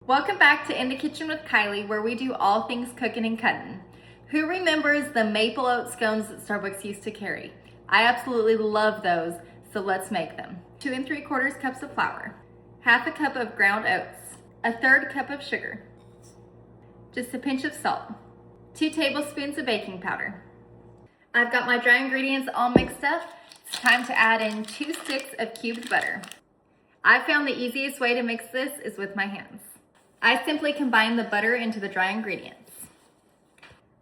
Welcome back to In the Kitchen with Kylie, where we do all things cooking and cutting. Who remembers the maple oat scones that Starbucks used to carry? I absolutely love those, so let's make them. 2 3/4 cups of flour, half a cup of ground oats, a third cup of sugar, just a pinch of salt, 2 tablespoons of baking powder. I've got my dry ingredients all mixed up. It's time to add in 2 sticks of cubed butter. I found the easiest way to mix this is with my hands. I simply combine the butter into the dry ingredients.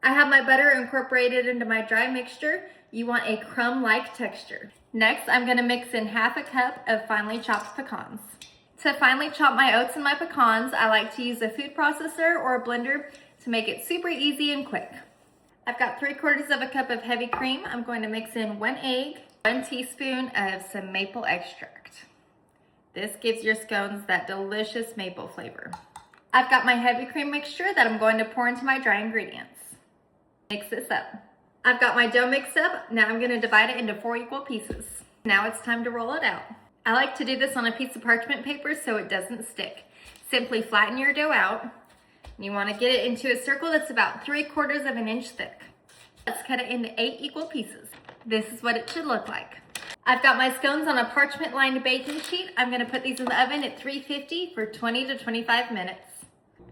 I have my butter incorporated into my dry mixture. You want a crumb-like texture. Next, I'm gonna mix in half a cup of finely chopped pecans. To finely chop my oats and my pecans, I like to use a food processor or a blender to make it super easy and quick. I've got 3/4 of a cup of heavy cream. I'm going to mix in 1 egg, 1 teaspoon of some maple extract. This gives your scones that delicious maple flavor. I've got my heavy cream mixture that I'm going to pour into my dry ingredients. Mix this up. I've got my dough mixed up. Now I'm going to divide it into 4 equal pieces. Now it's time to roll it out. I like to do this on a piece of parchment paper so it doesn't stick. Simply flatten your dough out. You want to get it into a circle that's about 3/4 of an inch thick. Let's cut it into 8 equal pieces. This is what it should look like. I've got my scones on a parchment lined baking sheet. I'm going to put these in the oven at 350 for 20 to 25 minutes.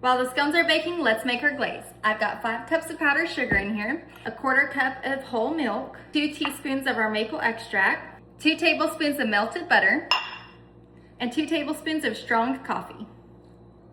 While the scones are baking, let's make our glaze. I've got 5 cups of powdered sugar in here, a 1/4 cup of whole milk, 2 teaspoons of our maple extract, 2 tablespoons of melted butter, and 2 tablespoons of strong coffee.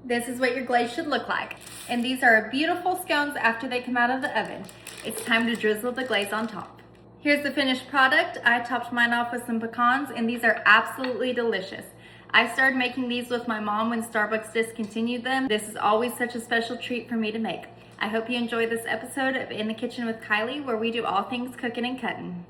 This is what your glaze should look like. And these are beautiful scones after they come out of the oven. It's time to drizzle the glaze on top. Here's the finished product. I topped mine off with some pecans, and these are absolutely delicious. I started making these with my mom when Starbucks discontinued them. This is always such a special treat for me to make. I hope you enjoyed this episode of In the Kitchen with Kylie, where we do all things cooking and cutting.